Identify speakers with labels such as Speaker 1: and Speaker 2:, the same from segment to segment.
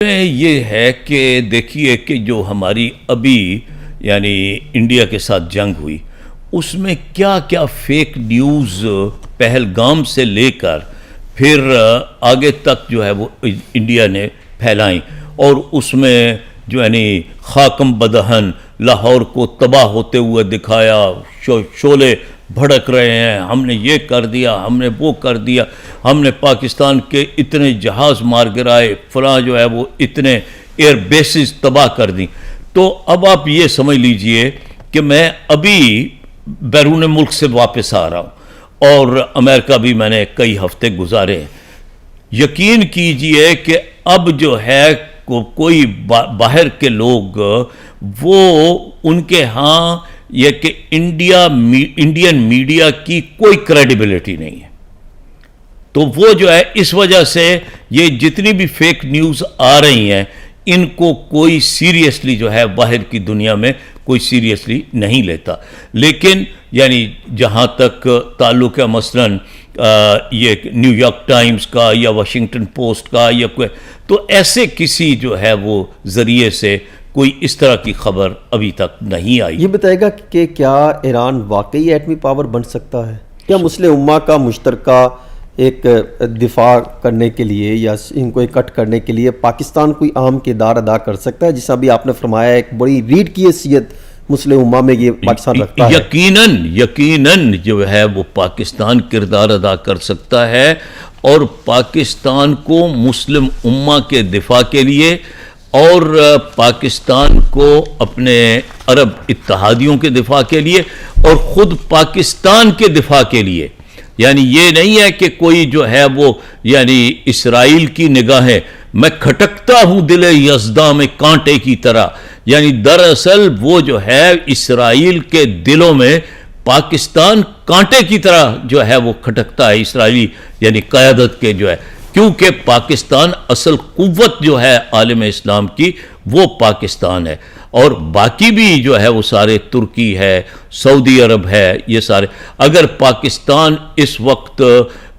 Speaker 1: میں یہ ہے کہ دیکھیے کہ جو ہماری ابھی یعنی انڈیا کے ساتھ جنگ ہوئی اس میں کیا کیا فیک نیوز پہلگام سے لے کر پھر آگے تک جو ہے وہ انڈیا نے پھیلائیں، اور اس میں جو یعنی خاکم بدہن لاہور کو تباہ ہوتے ہوئے دکھایا، شعلے بھڑک رہے ہیں، ہم نے یہ کر دیا، ہم نے وہ کر دیا، ہم نے پاکستان کے اتنے جہاز مار گرائے، فلاں جو ہے وہ اتنے ایئر بیسز تباہ کر دیں۔ تو اب آپ یہ سمجھ لیجئے کہ میں ابھی بیرون ملک سے واپس آ رہا ہوں اور امریکہ بھی میں نے کئی ہفتے گزارے ہیں۔ یقین کیجئے کہ اب جو ہے کوئی باہر کے لوگ وہ ان کے ہاں یہ کہ انڈین میڈیا کی کوئی کریڈیبلٹی نہیں ہے، تو وہ جو ہے اس وجہ سے یہ جتنی بھی فیک نیوز آ رہی ہیں ان کو کوئی سیریسلی جو ہے باہر کی دنیا میں کوئی سیریسلی نہیں لیتا۔ لیکن یعنی جہاں تک تعلق ہے مثلاً یہ نیو یارک ٹائمز کا یا واشنگٹن پوسٹ کا یا کوئی، تو ایسے کسی جو ہے وہ ذریعے سے کوئی اس طرح کی خبر ابھی تک نہیں آئی۔
Speaker 2: یہ بتائے گا کہ کیا ایران واقعی ایٹمی پاور بن سکتا ہے؟ کیا مسلم امہ کا مشترکہ ایک دفاع کرنے کے لیے یا ان کو اکٹھ کرنے کے لیے پاکستان کوئی اہم کردار ادا کر سکتا ہے؟ جیسا ابھی آپ نے فرمایا ایک بڑی ریڑھ کی حیثیت مسلم امہ میں یہ پاکستان رکھتا ہے۔
Speaker 1: یقیناً جو ہے وہ پاکستان کردار ادا کر سکتا ہے، اور پاکستان کو مسلم امہ کے دفاع کے لیے اور پاکستان کو اپنے عرب اتحادیوں کے دفاع کے لیے اور خود پاکستان کے دفاع کے لیے، یعنی یہ نہیں ہے کہ کوئی جو ہے وہ یعنی اسرائیل کی نگاہیں میں کھٹکتا ہوں دل یزداں میں کانٹے کی طرح، یعنی دراصل وہ جو ہے اسرائیل کے دلوں میں پاکستان کانٹے کی طرح جو ہے وہ کھٹکتا ہے، اسرائیلی یعنی قیادت کے جو ہے، کیونکہ پاکستان اصل قوت جو ہے عالم اسلام کی وہ پاکستان ہے، اور باقی بھی جو ہے وہ سارے ترکی ہے، سعودی عرب ہے، یہ سارے اگر پاکستان اس وقت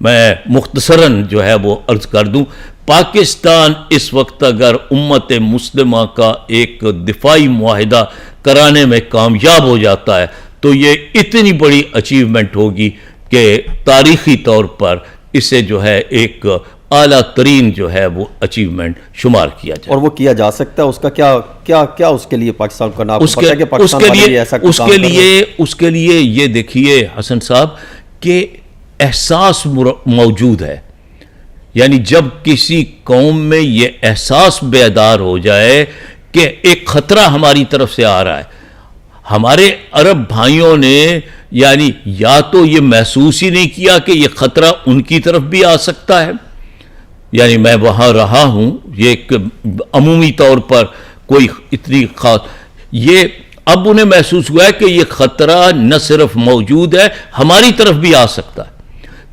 Speaker 1: میں مختصراً جو ہے وہ عرض کر دوں، پاکستان اس وقت اگر امت مسلمہ کا ایک دفاعی معاہدہ کرانے میں کامیاب ہو جاتا ہے تو یہ اتنی بڑی اچیومنٹ ہوگی کہ تاریخی طور پر اسے جو ہے ایک اعلیٰ ترین جو ہے وہ اچیومنٹ شمار کیا جائے۔
Speaker 2: اور وہ کیا جا سکتا ہے، اس کا کیا اس کے لیے پاکستان کا نام
Speaker 1: اس کے لیے یہ دیکھیے حسن صاحب کہ احساس موجود ہے، یعنی جب کسی قوم میں یہ احساس بیدار ہو جائے کہ ایک خطرہ ہماری طرف سے آ رہا ہے، ہمارے عرب بھائیوں نے یعنی یا تو یہ محسوس ہی نہیں کیا کہ یہ خطرہ ان کی طرف بھی آ سکتا ہے، یعنی میں وہاں رہا ہوں، یہ ایک عمومی طور پر کوئی اتنی خاص یہ اب انہیں محسوس ہوا ہے کہ یہ خطرہ نہ صرف موجود ہے ہماری طرف بھی آ سکتا ہے،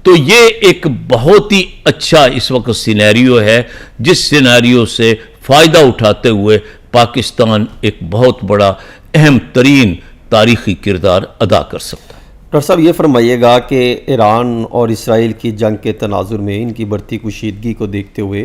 Speaker 1: تو یہ ایک بہت ہی اچھا اس وقت سینیریو ہے جس سینیریو سے فائدہ اٹھاتے ہوئے پاکستان ایک بہت بڑا اہم ترین تاریخی کردار ادا کر سکتا ہے۔
Speaker 2: ڈاکٹر صاحب یہ فرمائیے گا کہ ایران اور اسرائیل کی جنگ کے تناظر میں ان کی بڑھتی کشیدگی کو دیکھتے ہوئے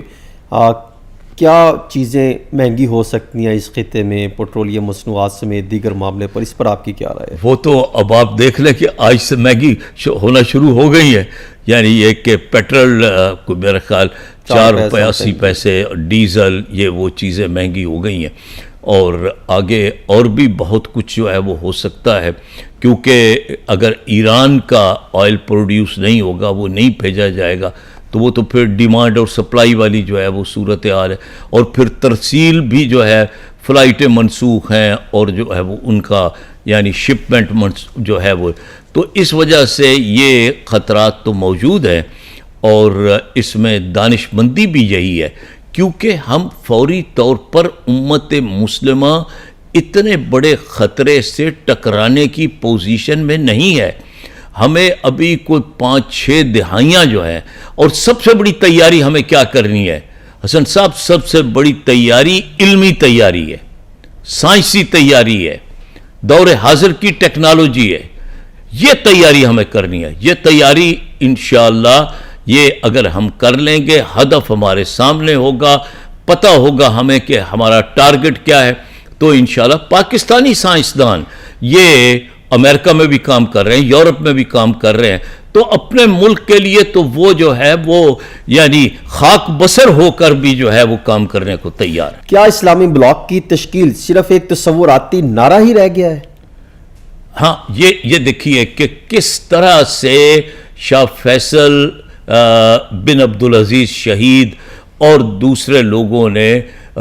Speaker 2: کیا چیزیں مہنگی ہو سکتی ہیں اس خطے میں، پیٹرولیم مصنوعات سمیت دیگر معاملے پر، اس پر آپ کی کیا رائے ہے؟
Speaker 1: وہ تو اب آپ دیکھ لیں کہ آج سے مہنگی ہونا شروع ہو گئی ہے، یعنی یہ کہ پیٹرول کو میرا خیال 4 روپے 80 پیسے، ڈیزل یہ وہ چیزیں مہنگی ہو گئی ہیں، اور آگے اور بھی بہت کچھ جو ہے وہ ہو سکتا ہے، کیونکہ اگر ایران کا آئل پروڈیوس نہیں ہوگا، وہ نہیں بھیجا جائے گا، تو وہ تو پھر ڈیمانڈ اور سپلائی والی جو ہے وہ صورتحال ہے، اور پھر ترسیل بھی جو ہے فلائٹیں منسوخ ہیں اور جو ہے وہ ان کا یعنی شپمنٹ جو ہے وہ، تو اس وجہ سے یہ خطرات تو موجود ہیں، اور اس میں دانش مندی بھی یہی ہے، کیونکہ ہم فوری طور پر امت مسلمہ اتنے بڑے خطرے سے ٹکرانے کی پوزیشن میں نہیں ہے، ہمیں ابھی کوئی 5-6 دہائیاں جو ہیں، اور سب سے بڑی تیاری ہمیں کیا کرنی ہے حسن صاحب؟ سب سے بڑی تیاری علمی تیاری ہے، سائنسی تیاری ہے، دور حاضر کی ٹیکنالوجی ہے، یہ تیاری ہمیں کرنی ہے۔ یہ تیاری انشاءاللہ یہ اگر ہم کر لیں گے، ہدف ہمارے سامنے ہوگا، پتہ ہوگا ہمیں کہ ہمارا ٹارگٹ کیا ہے، تو انشاءاللہ پاکستانی سائنسدان یہ امریکہ میں بھی کام کر رہے ہیں، یورپ میں بھی کام کر رہے ہیں، تو اپنے ملک کے لیے تو وہ جو ہے وہ یعنی خاک بسر ہو کر بھی جو ہے وہ کام کرنے کو تیار ہے۔
Speaker 2: کیا اسلامی بلاک کی تشکیل صرف ایک تصوراتی نعرہ ہی رہ گیا ہے؟
Speaker 1: ہاں، یہ دیکھیے کہ کس طرح سے شاہ فیصل بن عبدالعزیز شہید اور دوسرے لوگوں نے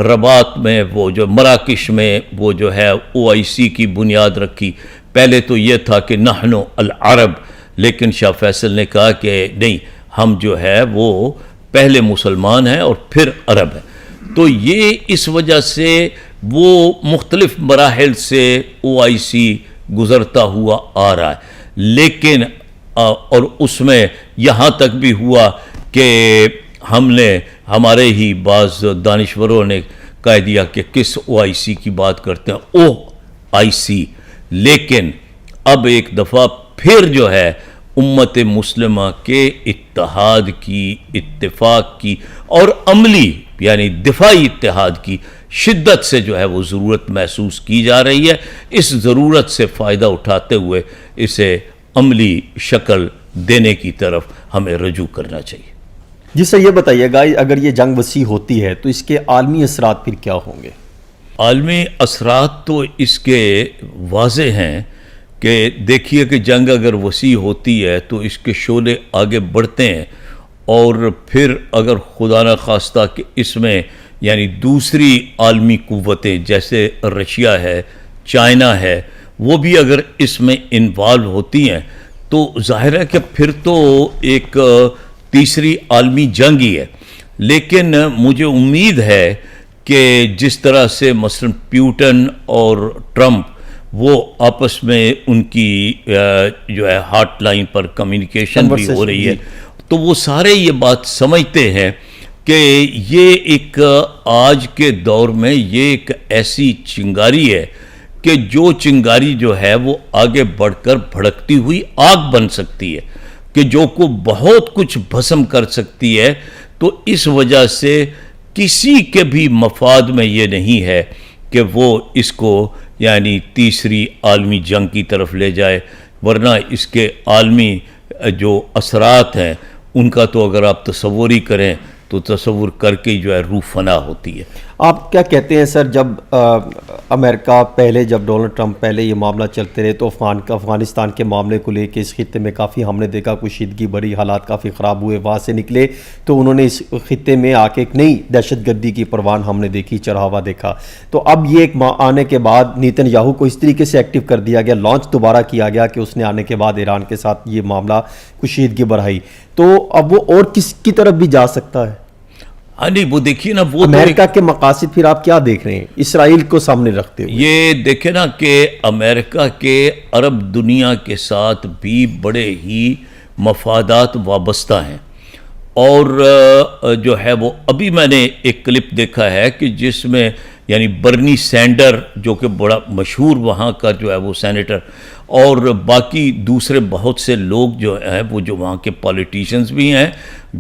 Speaker 1: رباط میں وہ جو مراکش میں وہ جو ہے OIC کی بنیاد رکھی۔ پہلے تو یہ تھا کہ نحن العرب، لیکن شاہ فیصل نے کہا کہ نہیں، ہم جو ہے وہ پہلے مسلمان ہیں اور پھر عرب ہیں۔ تو یہ اس وجہ سے وہ مختلف مراحل سے OIC گزرتا ہوا آ رہا ہے، لیکن اور اس میں یہاں تک بھی ہوا کہ ہم نے ہمارے ہی بعض دانشوروں نے کہہ دیا کہ کس OIC کی بات کرتے ہیں، OIC، لیکن اب ایک دفعہ پھر جو ہے امت مسلمہ کے اتحاد کی، اتفاق کی اور عملی یعنی دفاعی اتحاد کی شدت سے جو ہے وہ ضرورت محسوس کی جا رہی ہے۔ اس ضرورت سے فائدہ اٹھاتے ہوئے اسے عملی شکل دینے کی طرف ہمیں رجوع کرنا چاہیے۔
Speaker 2: جی سر، یہ بتائیے گا اگر یہ جنگ وسیع ہوتی ہے تو اس کے عالمی اثرات پھر کیا ہوں گے؟
Speaker 1: عالمی اثرات تو اس کے واضح ہیں کہ دیکھیے کہ جنگ اگر وسیع ہوتی ہے تو اس کے شعلے آگے بڑھتے ہیں، اور پھر اگر خدا نہ خواستہ کہ اس میں یعنی دوسری عالمی قوتیں جیسے رشیا ہے، چائنا ہے، وہ بھی اگر اس میں انوالو ہوتی ہیں تو ظاہر ہے کہ پھر تو ایک تیسری عالمی جنگ ہی ہے۔ لیکن مجھے امید ہے کہ جس طرح سے مثلا پیوٹن اور ٹرمپ وہ آپس میں ان کی جو ہے ہاٹ لائن پر کمیونیکیشن بھی ہو رہی ہے، تو وہ سارے یہ بات سمجھتے ہیں کہ یہ ایک آج کے دور میں یہ ایک ایسی چنگاری ہے کہ جو چنگاری جو ہے وہ آگے بڑھ کر بھڑکتی ہوئی آگ بن سکتی ہے، کہ جو کو بہت کچھ بھسم کر سکتی ہے۔ تو اس وجہ سے کسی کے بھی مفاد میں یہ نہیں ہے کہ وہ اس کو یعنی تیسری عالمی جنگ کی طرف لے جائے، ورنہ اس کے عالمی جو اثرات ہیں ان کا تو اگر آپ تصور ہی کریں تو تصور کر کے جو ہے روح فنا ہوتی ہے۔
Speaker 2: آپ کیا کہتے ہیں سر، جب امریکہ پہلے، جب ڈونلڈ ٹرمپ پہلے یہ معاملہ چلتے رہے تو افغانستان کے معاملے کو لے کے اس خطے میں کافی ہم نے دیکھا کشیدگی بڑی، حالات کافی خراب ہوئے، وہاں سے نکلے تو انہوں نے اس خطے میں آ کے ایک نئی دہشت گردی کی پروان ہم نے دیکھی، چڑھاوا دیکھا۔ تو اب یہ ایک آنے کے بعد نیتن یاہو کو اس طریقے سے ایکٹیو کر دیا گیا، لانچ دوبارہ کیا گیا کہ اس نے آنے کے بعد ایران کے ساتھ یہ معاملہ کشیدگی بڑھائی، تو اب وہ اور کس کی طرف بھی جا سکتا ہے؟
Speaker 1: ہاں نہیں، وہ دیکھیے نا، وہ
Speaker 2: امریکہ کے مقاصد پھر آپ کیا دیکھ رہے ہیں اسرائیل کو سامنے رکھتے ہوئے؟
Speaker 1: یہ دیکھیں نا کہ امریکہ کے عرب دنیا کے ساتھ بھی بڑے ہی مفادات وابستہ ہیں، اور جو ہے وہ ابھی میں نے ایک کلپ دیکھا ہے کہ جس میں یعنی برنی سینڈر جو کہ بڑا مشہور وہاں کا جو ہے وہ سینیٹر، اور باقی دوسرے بہت سے لوگ جو ہیں وہ جو وہاں کے پالیٹیشنز بھی ہیں،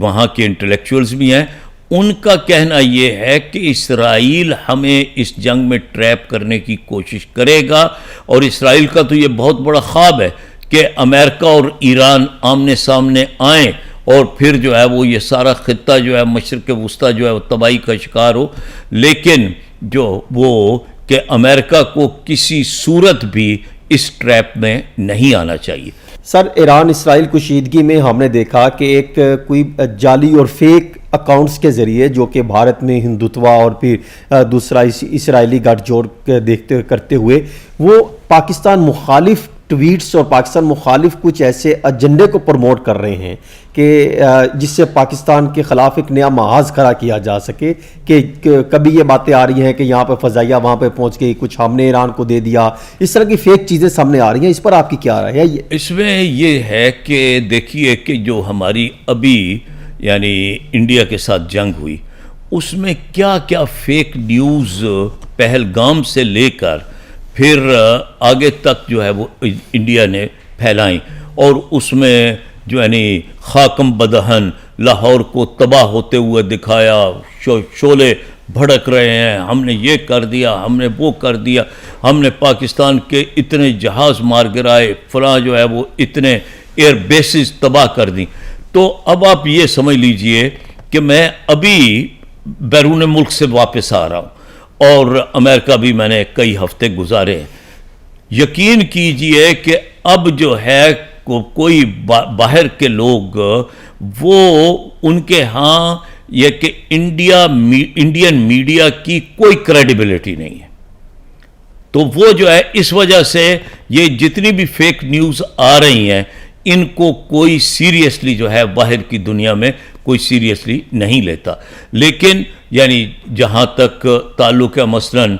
Speaker 1: وہاں کے انٹلیکچوئلز بھی ہیں، ان کا کہنا یہ ہے کہ اسرائیل ہمیں اس جنگ میں ٹریپ کرنے کی کوشش کرے گا، اور اسرائیل کا تو یہ بہت بڑا خواب ہے کہ امریکہ اور ایران آمنے سامنے آئیں اور پھر جو ہے وہ یہ سارا خطہ جو ہے مشرق وسطیٰ جو ہے وہ تباہی کا شکار ہو، لیکن جو وہ کہ امریکہ کو کسی صورت بھی اس ٹریپ میں نہیں آنا چاہیے۔
Speaker 2: سر، ایران اسرائیل کشیدگی میں ہم نے دیکھا کہ ایک کوئی جعلی اور فیک اکاؤنٹس کے ذریعے جو کہ بھارت میں ہندوتوا اور پھر دوسرا اسرائیلی گٹھ جوڑ کرتے ہوئے وہ پاکستان مخالف ٹویٹس اور پاکستان مخالف کچھ ایسے ایجنڈے کو پروموٹ کر رہے ہیں کہ جس سے پاکستان کے خلاف ایک نیا محاذ کھڑا کیا جا سکے، کہ کبھی یہ باتیں آ رہی ہیں کہ یہاں پہ فضائیہ وہاں پہ پہنچ گئی، کچھ ہم نے ایران کو دے دیا، اس طرح کی فیک چیزیں سامنے آ رہی ہیں، اس پر آپ کی کیا رائے ہے؟
Speaker 1: اس میں یہ ہے کہ دیکھیے کہ جو ہماری ابھی یعنی انڈیا کے ساتھ جنگ ہوئی، اس میں کیا کیا فیک نیوز پہلگام سے لے کر پھر آگے تک جو ہے وہ انڈیا نے پھیلائیں، اور اس میں جو یعنی خاکم بدہن لاہور کو تباہ ہوتے ہوئے دکھایا، شعلے بھڑک رہے ہیں، ہم نے یہ کر دیا، ہم نے وہ کر دیا، ہم نے پاکستان کے اتنے جہاز مار گرائے، فلاں جو ہے وہ اتنے ایئر بیسز تباہ کر دیں. تو اب آپ یہ سمجھ لیجئے کہ میں ابھی بیرون ملک سے واپس آ رہا ہوں اور امریکہ بھی میں نے کئی ہفتے گزارے ہیں. یقین کیجئے کہ اب جو ہے کوئی باہر کے لوگ وہ ان کے ہاں یہ کہ انڈین میڈیا کی کوئی کریڈیبلٹی نہیں ہے. تو وہ جو ہے اس وجہ سے یہ جتنی بھی فیک نیوز آ رہی ہیں ان کو کوئی سیریسلی جو ہے باہر کی دنیا میں کوئی سیریسلی نہیں لیتا. لیکن یعنی جہاں تک تعلق ہے مثلاً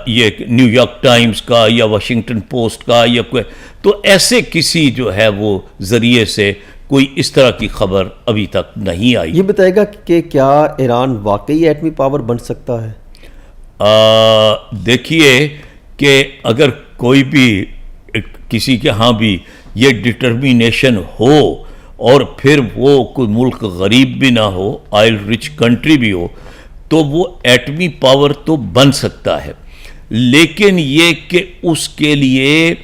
Speaker 1: یہ نیو یارک ٹائمز کا یا واشنگٹن پوسٹ کا یا کوئی، تو ایسے کسی جو ہے وہ ذریعے سے کوئی اس طرح کی خبر ابھی تک نہیں آئی.
Speaker 2: یہ بتائے گا کہ کیا ایران واقعی ایٹمی پاور بن سکتا ہے؟
Speaker 1: دیکھیے کہ اگر کوئی بھی کسی کے ہاں بھی یہ ڈٹرمینیشن ہو اور پھر وہ کوئی ملک غریب بھی نہ ہو، آئل رچ کنٹری بھی ہو، تو وہ ایٹمی پاور تو بن سکتا ہے. لیکن یہ کہ اس کے لیے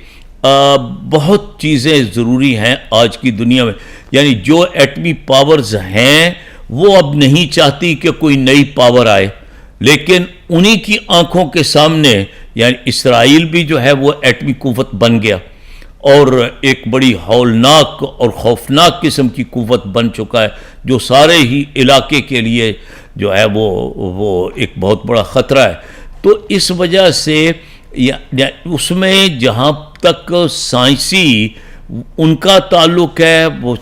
Speaker 1: بہت چیزیں ضروری ہیں آج کی دنیا میں. یعنی جو ایٹمی پاورز ہیں وہ اب نہیں چاہتی کہ کوئی نئی پاور آئے، لیکن انہی کی آنکھوں کے سامنے یعنی اسرائیل بھی جو ہے وہ ایٹمی قوت بن گیا اور ایک بڑی ہولناک اور خوفناک قسم کی قوت بن چکا ہے جو سارے ہی علاقے کے لیے جو ہے وہ ایک بہت بڑا خطرہ ہے. تو اس وجہ سے اس میں جہاں تک سائنسی ان کا تعلق ہے، وہ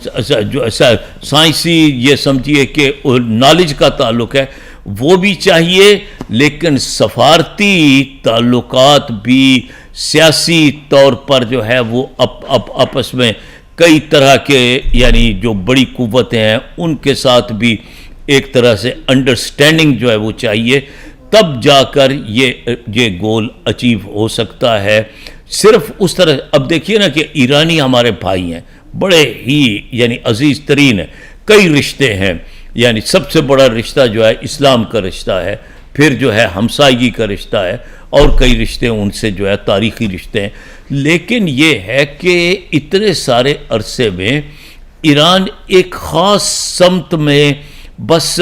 Speaker 1: جو سائنسی یہ سمجھیے کہ نالج کا تعلق ہے وہ بھی چاہیے، لیکن سفارتی تعلقات بھی سیاسی طور پر جو ہے وہ آپس میں کئی طرح کے یعنی جو بڑی قوتیں ہیں ان کے ساتھ بھی ایک طرح سے انڈرسٹینڈنگ جو ہے وہ چاہیے، تب جا کر یہ گول اچیو ہو سکتا ہے. صرف اس طرح اب دیکھیے نا کہ ایرانی ہمارے بھائی ہیں، بڑے ہی یعنی عزیز ترین ہیں، کئی رشتے ہیں. یعنی سب سے بڑا رشتہ جو ہے اسلام کا رشتہ ہے، پھر جو ہے ہمسائیگی کا رشتہ ہے اور کئی رشتے ان سے جو ہے تاریخی رشتے ہیں. لیکن یہ ہے کہ اتنے سارے عرصے میں ایران ایک خاص سمت میں بس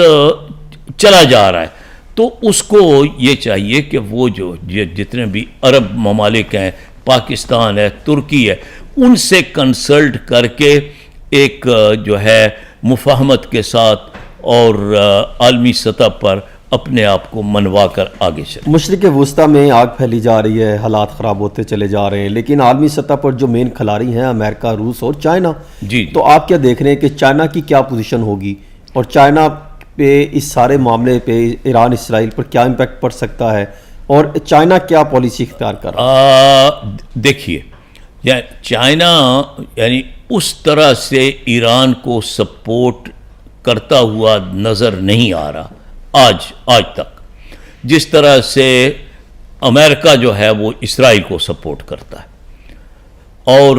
Speaker 1: چلا جا رہا ہے. تو اس کو یہ چاہیے کہ وہ جو جتنے بھی عرب ممالک ہیں، پاکستان ہے، ترکی ہے، ان سے کنسلٹ کر کے ایک جو ہے مفاہمت کے ساتھ اور عالمی سطح پر اپنے آپ کو منوا کر آگے چلے.
Speaker 2: مشرق وسطیٰ میں آگ پھیلی جا رہی ہے، حالات خراب ہوتے چلے جا رہے ہیں، لیکن عالمی سطح پر جو مین کھلاڑی ہیں امریکہ، روس اور چائنا.
Speaker 1: جی
Speaker 2: تو آپ کیا دیکھ رہے ہیں کہ چائنا کی کیا پوزیشن ہوگی اور چائنا پہ اس سارے معاملے پہ ایران اسرائیل پر کیا امپیکٹ پڑ سکتا ہے اور چائنا کیا پالیسی اختیار کر رہا ہے؟
Speaker 1: دیکھیے چائنا یعنی اس طرح سے ایران کو سپورٹ کرتا ہوا نظر نہیں آ رہا آج تک، جس طرح سے امریکہ جو ہے وہ اسرائیل کو سپورٹ کرتا ہے. اور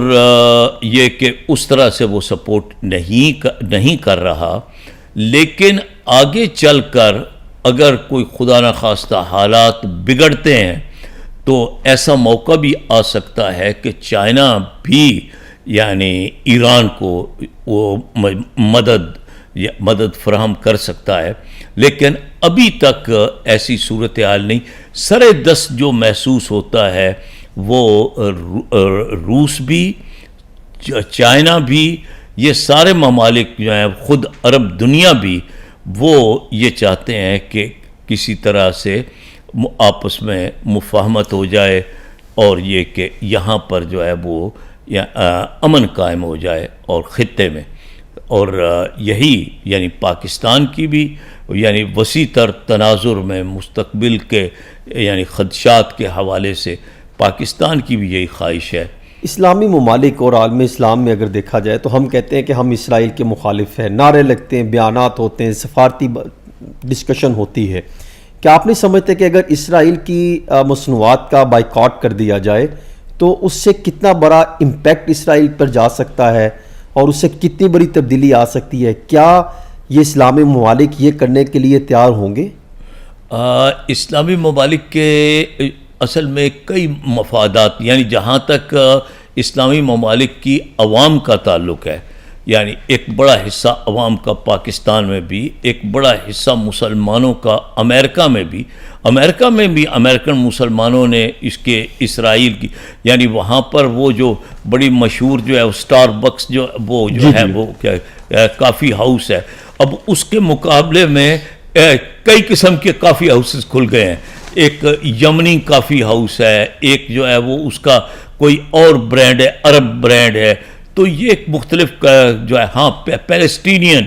Speaker 1: یہ کہ اس طرح سے وہ سپورٹ نہیں کر رہا. لیکن آگے چل کر اگر کوئی خدا نخواستہ حالات بگڑتے ہیں تو ایسا موقع بھی آ سکتا ہے کہ چائنا بھی یعنی ایران کو وہ مدد فراہم کر سکتا ہے. لیکن ابھی تک ایسی صورتحال نہیں. سر دست جو محسوس ہوتا ہے وہ روس بھی، چائنا بھی، یہ سارے ممالک جو ہیں خود عرب دنیا بھی وہ یہ چاہتے ہیں کہ کسی طرح سے آپس میں مفاہمت ہو جائے اور یہ کہ یہاں پر جو ہے وہ امن قائم ہو جائے اور خطے میں. اور یہی یعنی پاکستان کی بھی یعنی وسیع تر تناظر میں مستقبل کے یعنی خدشات کے حوالے سے پاکستان کی بھی یہی خواہش ہے.
Speaker 2: اسلامی ممالک اور عالم اسلام میں اگر دیکھا جائے تو ہم کہتے ہیں کہ ہم اسرائیل کے مخالف ہیں، نعرے لگتے ہیں، بیانات ہوتے ہیں، سفارتی ڈسکشن ہوتی ہے. کیا آپ نہیں سمجھتے کہ اگر اسرائیل کی مصنوعات کا بائیکاٹ کر دیا جائے تو اس سے کتنا بڑا امپیکٹ اسرائیل پر جا سکتا ہے اور اس سے کتنی بڑی تبدیلی آ سکتی ہے؟ کیا یہ اسلامی ممالک یہ کرنے کے لیے تیار ہوں گے؟
Speaker 1: اسلامی ممالک کے اصل میں کئی مفادات، یعنی جہاں تک اسلامی ممالک کی عوام کا تعلق ہے، یعنی ایک بڑا حصہ عوام کا پاکستان میں بھی، ایک بڑا حصہ مسلمانوں کا امریکہ میں بھی امریکن مسلمانوں نے اس کے اسرائیل کی، یعنی وہاں پر وہ جو بڑی مشہور جو ہے اسٹار بکس جو وہ جو ہے وہ کیا کافی ہاؤس ہے، اب اس کے مقابلے میں کئی قسم کے کافی ہاؤسز کھل گئے ہیں. ایک یمنی کافی ہاؤس ہے، ایک جو ہے وہ اس کا کوئی اور برانڈ ہے، عرب برانڈ ہے. تو یہ ایک مختلف جو ہے ہاں پیلسٹینین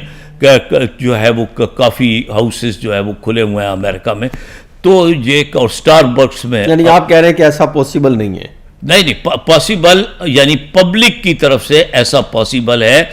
Speaker 1: جو ہے وہ کافی ہاؤسز جو ہے وہ کھلے ہوئے ہیں امریکہ میں. تو یہ اور اسٹار بکس میں،
Speaker 2: یعنی آپ کہہ رہے ہیں کہ ایسا پاسبل نہیں ہے؟
Speaker 1: نہیں پاسبل، یعنی پبلک کی طرف سے ایسا پاسبل ہے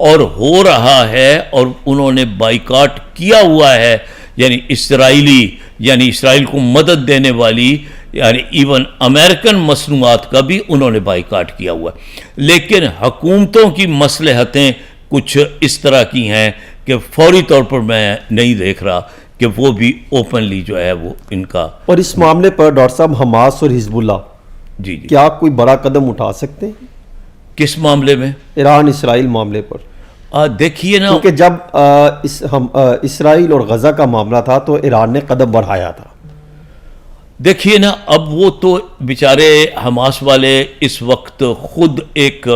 Speaker 1: اور ہو رہا ہے، اور انہوں نے بائیکاٹ کیا ہوا ہے، یعنی اسرائیل کو مدد دینے والی یعنی ایون امریکن مصنوعات کا بھی انہوں نے بائیکاٹ کیا ہوا ہے. لیکن حکومتوں کی مصلحتیں کچھ اس طرح کی ہیں کہ فوری طور پر میں نہیں دیکھ رہا کہ وہ بھی اوپنلی جو ہے وہ ان کا.
Speaker 2: اور اس معاملے پر ڈاکٹر صاحب حماس اور حزب اللہ
Speaker 1: جی
Speaker 2: کیا کوئی بڑا قدم اٹھا سکتے ہیں
Speaker 1: کس معاملے میں؟
Speaker 2: ایران اسرائیل معاملے پر.
Speaker 1: دیکھیے نا،
Speaker 2: کیونکہ جب اسرائیل اور غزہ کا معاملہ تھا تو ایران نے قدم بڑھایا تھا.
Speaker 1: دیکھیے نا، اب وہ تو بیچارے حماس والے اس وقت خود ایک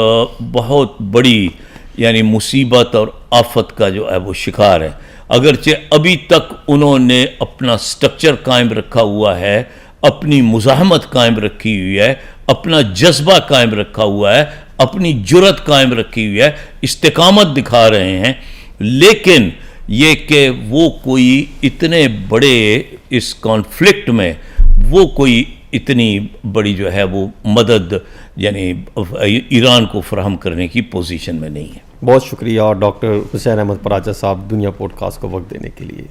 Speaker 1: بہت بڑی یعنی مصیبت اور آفت کا جو ہے وہ شکار ہے. اگرچہ ابھی تک انہوں نے اپنا سٹرکچر قائم رکھا ہوا ہے، اپنی مزاحمت قائم رکھی ہوئی ہے، اپنا جذبہ قائم رکھا ہوا ہے، اپنی جرت قائم رکھی ہوئی ہے، استقامت دکھا رہے ہیں. لیکن یہ کہ وہ کوئی اتنے بڑے اس کانفلکٹ میں وہ کوئی اتنی بڑی جو ہے وہ مدد یعنی ایران کو فراہم کرنے کی پوزیشن میں نہیں ہے.
Speaker 2: بہت شکریہ ڈاکٹر حسین احمد پراچا صاحب دنیا پوڈ کاسٹ کو وقت دینے کے لیے.